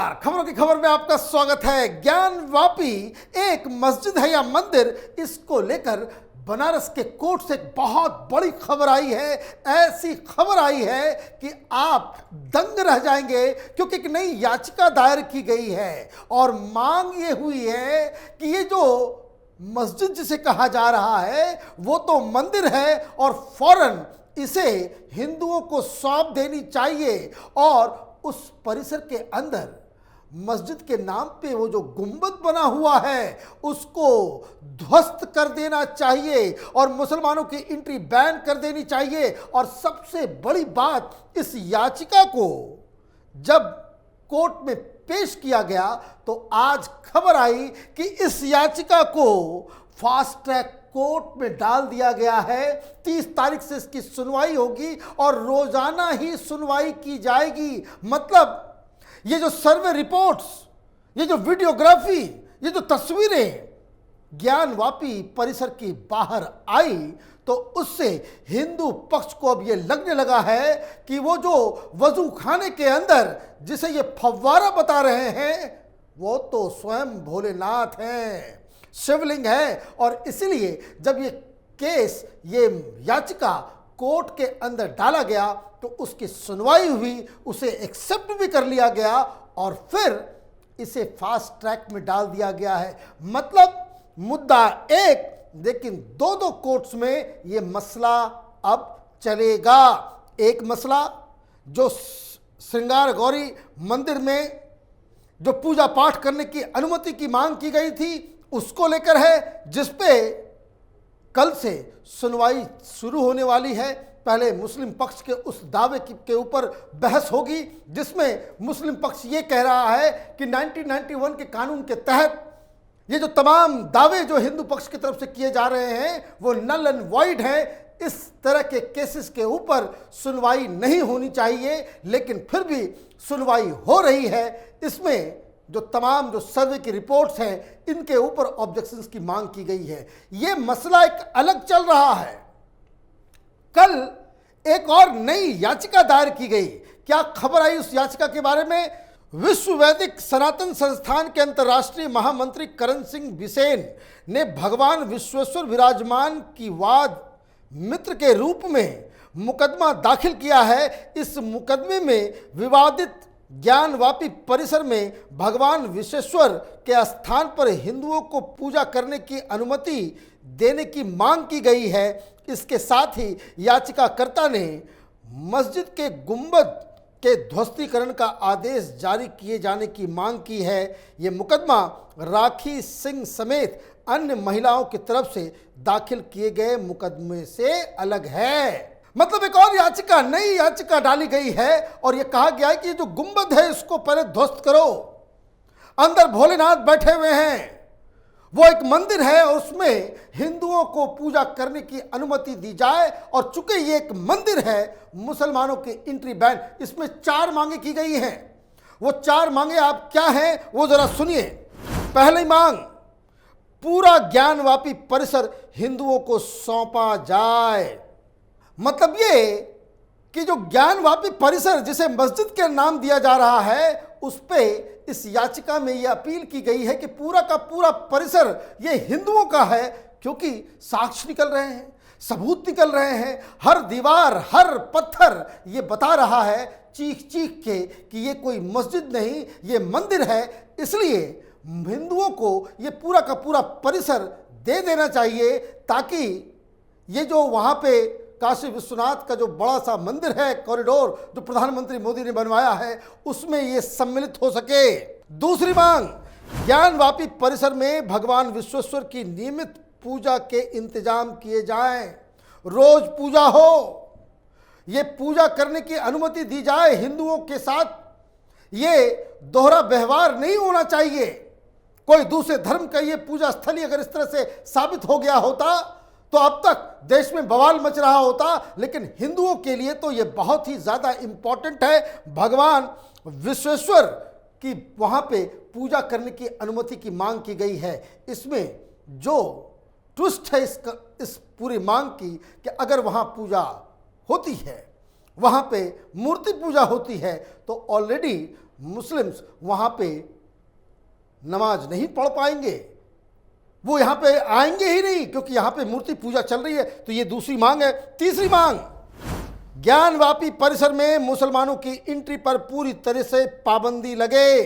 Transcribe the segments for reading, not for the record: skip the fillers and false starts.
नमस्कार, खबरों की खबर में आपका स्वागत है। ज्ञानवापी एक मस्जिद है या मंदिर, इसको लेकर बनारस के कोर्ट से एक बहुत बड़ी खबर आई है। ऐसी खबर आई है कि आप दंग रह जाएंगे, क्योंकि एक नई याचिका दायर की गई है और मांग ये हुई है कि ये जो मस्जिद जिसे कहा जा रहा है वो तो मंदिर है और फौरन इसे हिंदुओं को सौंप देनी चाहिए और उस परिसर के अंदर मस्जिद के नाम पे वो जो गुंबद बना हुआ है उसको ध्वस्त कर देना चाहिए और मुसलमानों की एंट्री बैन कर देनी चाहिए। और सबसे बड़ी बात, इस याचिका को जब कोर्ट में पेश किया गया तो आज खबर आई कि इस याचिका को फास्ट ट्रैक कोर्ट में डाल दिया गया है। 30 तारीख से इसकी सुनवाई होगी और रोजाना ही सुनवाई की जाएगी। मतलब ये जो सर्वे रिपोर्ट्स, ये जो वीडियोग्राफी, ये जो तस्वीरें ज्ञानवापी परिसर की बाहर आई तो उससे हिंदू पक्ष को अब ये लगने लगा है कि वो जो वजू खाने के अंदर जिसे ये फव्वारा बता रहे हैं वो तो स्वयं भोलेनाथ हैं, शिवलिंग है। और इसलिए जब ये केस, ये याचिका कोर्ट के अंदर डाला गया तो उसकी सुनवाई हुई, उसे एक्सेप्ट भी कर लिया गया और फिर इसे फास्ट ट्रैक में डाल दिया गया है। मतलब मुद्दा एक, लेकिन दो कोर्ट्स में ये मसला अब चलेगा। एक मसला जो श्रृंगार गौरी मंदिर में जो पूजा पाठ करने की अनुमति की मांग की गई थी उसको लेकर है, जिसपे कल से सुनवाई शुरू होने वाली है। पहले मुस्लिम पक्ष के उस दावे के ऊपर बहस होगी जिसमें मुस्लिम पक्ष ये कह रहा है कि 1991 के कानून के तहत ये जो तमाम दावे जो हिंदू पक्ष की तरफ से किए जा रहे हैं वो नल एंड वॉइड हैं। इस तरह के केसेस के ऊपर सुनवाई नहीं होनी चाहिए, लेकिन फिर भी सुनवाई हो रही है। इसमें जो तमाम जो सर्वे की रिपोर्ट्स हैं इनके ऊपर ऑब्जेक्शंस की मांग की गई है। ये मसला एक अलग चल रहा है। कल एक और नई याचिका दायर की गई। क्या खबर आई उस याचिका के बारे में? विश्व वैदिक सनातन संस्थान के अंतर्राष्ट्रीय महामंत्री करण सिंह बिसेन ने भगवान विश्वेश्वर विराजमान की वाद मित्र के रूप में मुकदमा दाखिल किया है। इस मुकदमे में विवादित ज्ञानवापी परिसर में भगवान विश्वेश्वर के स्थान पर हिंदुओं को पूजा करने की अनुमति देने की मांग की गई है। इसके साथ ही याचिकाकर्ता ने मस्जिद के गुंबद के ध्वस्तीकरण का आदेश जारी किए जाने की मांग की है। ये मुकदमा राखी सिंह समेत अन्य महिलाओं की तरफ से दाखिल किए गए मुकदमे से अलग है। मतलब एक और याचिका, नई याचिका डाली गई है और यह कहा गया है कि जो गुंबद है इसको पहले ध्वस्त करो। अंदर भोलेनाथ बैठे हुए हैं, वो एक मंदिर है और उसमें हिंदुओं को पूजा करने की अनुमति दी जाए। और चूंकि ये एक मंदिर है, मुसलमानों की एंट्री बैन। इसमें 4 मांगे की गई हैं। वो 4 मांगे आप क्या हैं वो जरा सुनिए। पहली मांग, पूरा ज्ञानवापी परिसर हिंदुओं को सौंपा जाए। मतलब ये कि जो ज्ञानवापी परिसर जिसे मस्जिद के नाम दिया जा रहा है उस पे इस याचिका में ये अपील की गई है कि पूरा का पूरा परिसर ये हिंदुओं का है, क्योंकि साक्ष्य निकल रहे हैं, सबूत निकल रहे हैं। हर दीवार, हर पत्थर ये बता रहा है चीख चीख के कि ये कोई मस्जिद नहीं, ये मंदिर है। इसलिए हिंदुओं को ये पूरा का पूरा परिसर दे देना चाहिए ताकि ये जो वहाँ पे काशी विश्वनाथ का जो बड़ा सा मंदिर है, कॉरिडोर जो प्रधानमंत्री मोदी ने बनवाया है, उसमें ये सम्मिलित हो सके। दूसरी मांग, ज्ञानवापी परिसर में भगवान विश्वेश्वर की नियमित पूजा के इंतजाम किए जाएं। रोज पूजा हो, ये पूजा करने की अनुमति दी जाए। हिंदुओं के साथ ये दोहरा व्यवहार नहीं होना चाहिए। कोई दूसरे धर्म का ये पूजा स्थली अगर इस तरह से साबित हो गया होता तो अब तक देश में बवाल मच रहा होता, लेकिन हिंदुओं के लिए तो ये बहुत ही ज़्यादा इम्पॉर्टेंट है। भगवान विश्वेश्वर की वहाँ पे पूजा करने की अनुमति की मांग की गई है। इसमें जो ट्विस्ट है इस पूरी मांग की कि अगर वहाँ पूजा होती है, वहाँ पे मूर्ति पूजा होती है, तो ऑलरेडी मुस्लिम्स वहाँ पे नमाज नहीं पढ़ पाएंगे, वो यहाँ पे आएंगे ही नहीं, क्योंकि यहाँ पे मूर्ति पूजा चल रही है। तो ये दूसरी मांग है। तीसरी मांग, ज्ञानवापी परिसर में मुसलमानों की एंट्री पर पूरी तरह से पाबंदी लगे।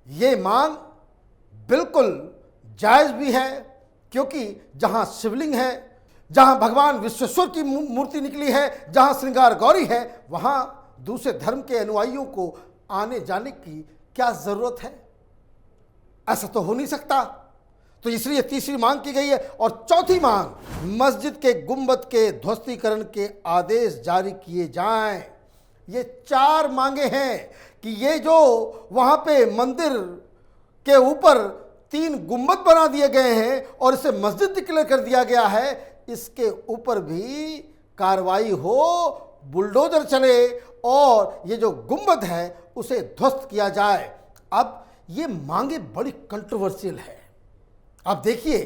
ये मांग बिल्कुल जायज़ भी है, क्योंकि जहाँ शिवलिंग है, जहाँ भगवान विश्वेश्वर की मूर्ति निकली है, जहाँ श्रृंगार गौरी है, वहाँ दूसरे धर्म के अनुयायियों को आने जाने की क्या ज़रूरत है? ऐसा तो हो नहीं सकता। तो इसलिए तीसरी मांग की गई है। और चौथी मांग, मस्जिद के गुंबद के ध्वस्तीकरण के आदेश जारी किए जाएं। ये 4 मांगे हैं कि ये जो वहाँ पे मंदिर के ऊपर 3 गुंबद बना दिए गए हैं और इसे मस्जिद डिक्लेयर कर दिया गया है, इसके ऊपर भी कार्रवाई हो, बुलडोजर चले और ये जो गुंबद है उसे ध्वस्त किया जाए। अब ये मांगे बड़ी कंट्रोवर्शियल है। अब देखिए,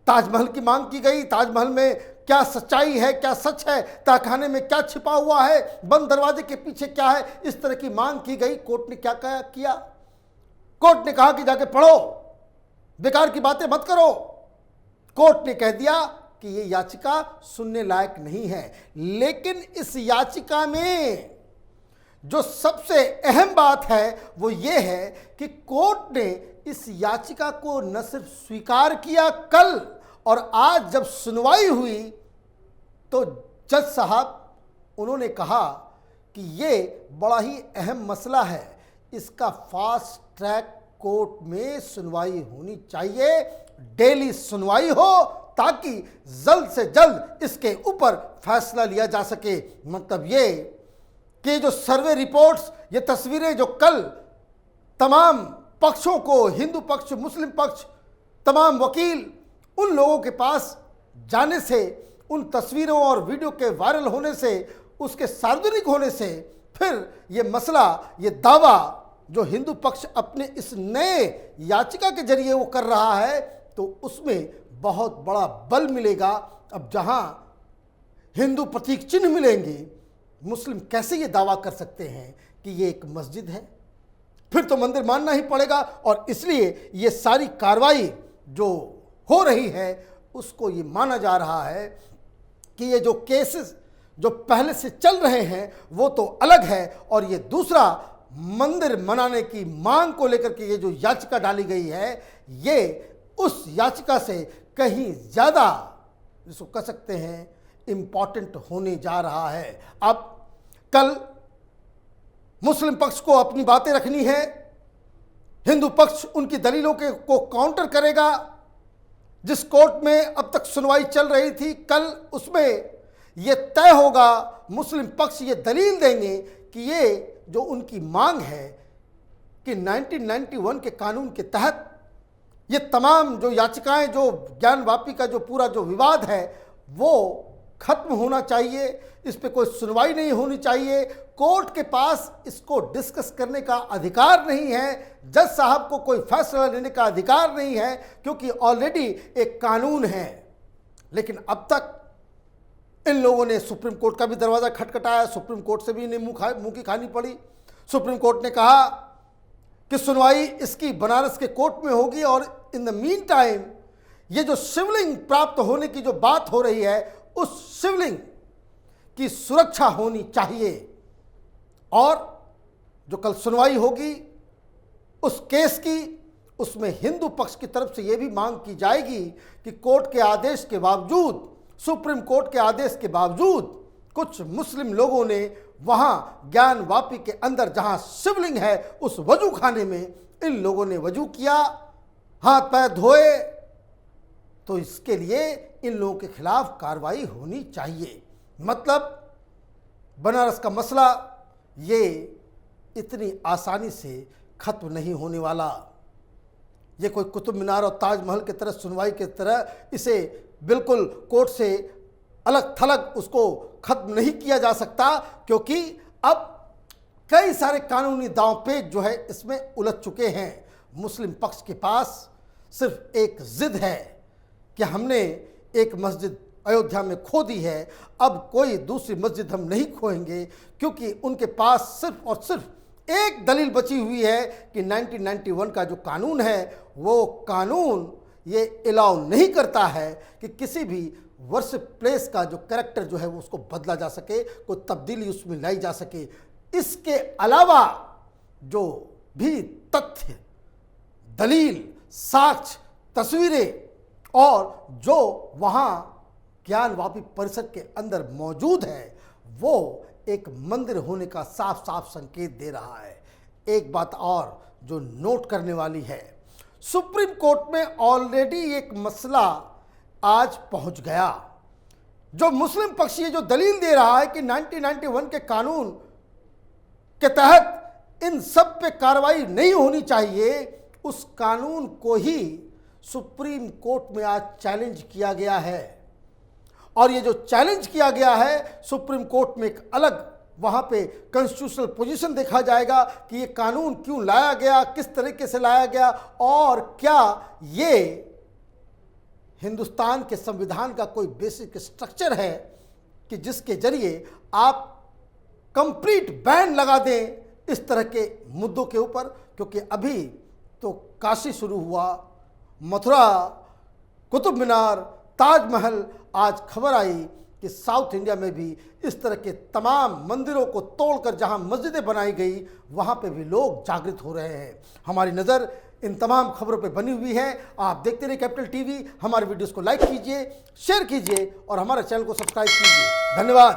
ताजमहल की मांग की गई, ताजमहल में क्या सच्चाई है, क्या सच है, तहखाने में क्या छिपा हुआ है, बंद दरवाजे के पीछे क्या है, इस तरह की मांग की गई। कोर्ट ने क्या किया? कोर्ट ने कहा कि जाके पढ़ो, बेकार की बातें मत करो। कोर्ट ने कह दिया कि ये याचिका सुनने लायक नहीं है। लेकिन इस याचिका में जो सबसे अहम बात है वो ये है कि कोर्ट ने इस याचिका को न सिर्फ स्वीकार किया कल, और आज जब सुनवाई हुई तो जज साहब उन्होंने कहा कि ये बड़ा ही अहम मसला है, इसका फास्ट ट्रैक कोर्ट में सुनवाई होनी चाहिए, डेली सुनवाई हो, ताकि जल्द से जल्द इसके ऊपर फैसला लिया जा सके। मतलब ये कि जो सर्वे रिपोर्ट्स, ये तस्वीरें जो कल तमाम पक्षों को, हिंदू पक्ष, मुस्लिम पक्ष, तमाम वकील, उन लोगों के पास जाने से, उन तस्वीरों और वीडियो के वायरल होने से, उसके सार्वजनिक होने से, फिर ये मसला, ये दावा जो हिंदू पक्ष अपने इस नए याचिका के जरिए वो कर रहा है, तो उसमें बहुत बड़ा बल मिलेगा। अब जहां हिंदू प्रतीक चिन्ह मिलेंगे, मुस्लिम कैसे ये दावा कर सकते हैं कि ये एक मस्जिद है? फिर तो मंदिर मानना ही पड़ेगा। और इसलिए ये सारी कार्रवाई जो हो रही है उसको ये माना जा रहा है कि ये जो केसेस जो पहले से चल रहे हैं वो तो अलग है, और ये दूसरा मंदिर बनाने की मांग को लेकर के ये जो याचिका डाली गई है, ये उस याचिका से कहीं ज़्यादा, जिसको कह सकते हैं, इम्पॉर्टेंट होने जा रहा है। अब कल मुस्लिम पक्ष को अपनी बातें रखनी है, हिंदू पक्ष उनकी दलीलों को काउंटर करेगा। जिस कोर्ट में अब तक सुनवाई चल रही थी, कल उसमें यह तय होगा, मुस्लिम पक्ष ये दलील देंगे कि ये जो उनकी मांग है कि 1991 के कानून के तहत ये तमाम जो याचिकाएं, जो ज्ञानवापी का जो पूरा जो विवाद है वो खत्म होना चाहिए, इस पे कोई सुनवाई नहीं होनी चाहिए, कोर्ट के पास इसको डिस्कस करने का अधिकार नहीं है, जज साहब को कोई फैसला लेने का अधिकार नहीं है, क्योंकि ऑलरेडी एक कानून है। लेकिन अब तक इन लोगों ने सुप्रीम कोर्ट का भी दरवाज़ा खटखटाया, सुप्रीम कोर्ट से भी इन्हें मुंह की खानी पड़ी। सुप्रीम कोर्ट ने कहा कि सुनवाई इसकी बनारस के कोर्ट में होगी, और इन द मीन टाइम ये जो शिवलिंग प्राप्त होने की जो बात हो रही है, उस शिवलिंग की सुरक्षा होनी चाहिए। और जो कल सुनवाई होगी उस केस की, उसमें हिंदू पक्ष की तरफ से यह भी मांग की जाएगी कि कोर्ट के आदेश के बावजूद, सुप्रीम कोर्ट के आदेश के बावजूद, कुछ मुस्लिम लोगों ने वहाँ ज्ञानवापी के अंदर जहाँ शिवलिंग है उस वजू खाने में इन लोगों ने वजू किया, हाथ पैर धोए, तो इसके लिए इन लोगों के खिलाफ कार्रवाई होनी चाहिए। मतलब बनारस का मसला ये इतनी आसानी से खत्म नहीं होने वाला। ये कोई कुतुब मीनार और ताजमहल की तरह सुनवाई की तरह इसे बिल्कुल कोर्ट से अलग थलग उसको खत्म नहीं किया जा सकता, क्योंकि अब कई सारे कानूनी दांवपेच जो है इसमें उलझ चुके हैं। मुस्लिम पक्ष के पास सिर्फ एक जिद है कि हमने एक मस्जिद अयोध्या में खो दी है, अब कोई दूसरी मस्जिद हम नहीं खोएंगे, क्योंकि उनके पास सिर्फ और सिर्फ एक दलील बची हुई है कि 1991 का जो कानून है वो कानून ये अलाउ नहीं करता है कि किसी भी वर्शिप प्लेस का जो कैरेक्टर जो है वो उसको बदला जा सके, कोई तब्दीली उसमें लाई जा सके। इसके अलावा जो भी तथ्य, दलील, साक्ष्य, तस्वीरें और जो वहाँ ज्ञानवापी परिसर के अंदर मौजूद है वो एक मंदिर होने का साफ साफ संकेत दे रहा है। एक बात और जो नोट करने वाली है, सुप्रीम कोर्ट में ऑलरेडी एक मसला आज पहुंच गया। जो मुस्लिम पक्ष ये जो दलील दे रहा है कि 1991 के कानून के तहत इन सब पे कार्रवाई नहीं होनी चाहिए, उस कानून को ही सुप्रीम कोर्ट में आज चैलेंज किया गया है। और ये जो चैलेंज किया गया है सुप्रीम कोर्ट में एक अलग वहाँ पे कॉन्स्टिट्यूशनल पोजीशन देखा जाएगा कि ये कानून क्यों लाया गया, किस तरीके से लाया गया और क्या ये हिंदुस्तान के संविधान का कोई बेसिक स्ट्रक्चर है कि जिसके जरिए आप कंप्लीट बैन लगा दें इस तरह के मुद्दों के ऊपर। क्योंकि अभी तो काशी शुरू हुआ, मथुरा, कुतुब मीनार, ताजमहल, आज खबर आई कि साउथ इंडिया में भी इस तरह के तमाम मंदिरों को तोड़कर जहां मस्जिदें बनाई गई वहां पे भी लोग जागृत हो रहे हैं। हमारी नज़र इन तमाम खबरों पे बनी हुई है। आप देखते रहिए कैपिटल टीवी। हमारे वीडियोस को लाइक कीजिए, शेयर कीजिए और हमारे चैनल को सब्सक्राइब कीजिए। धन्यवाद।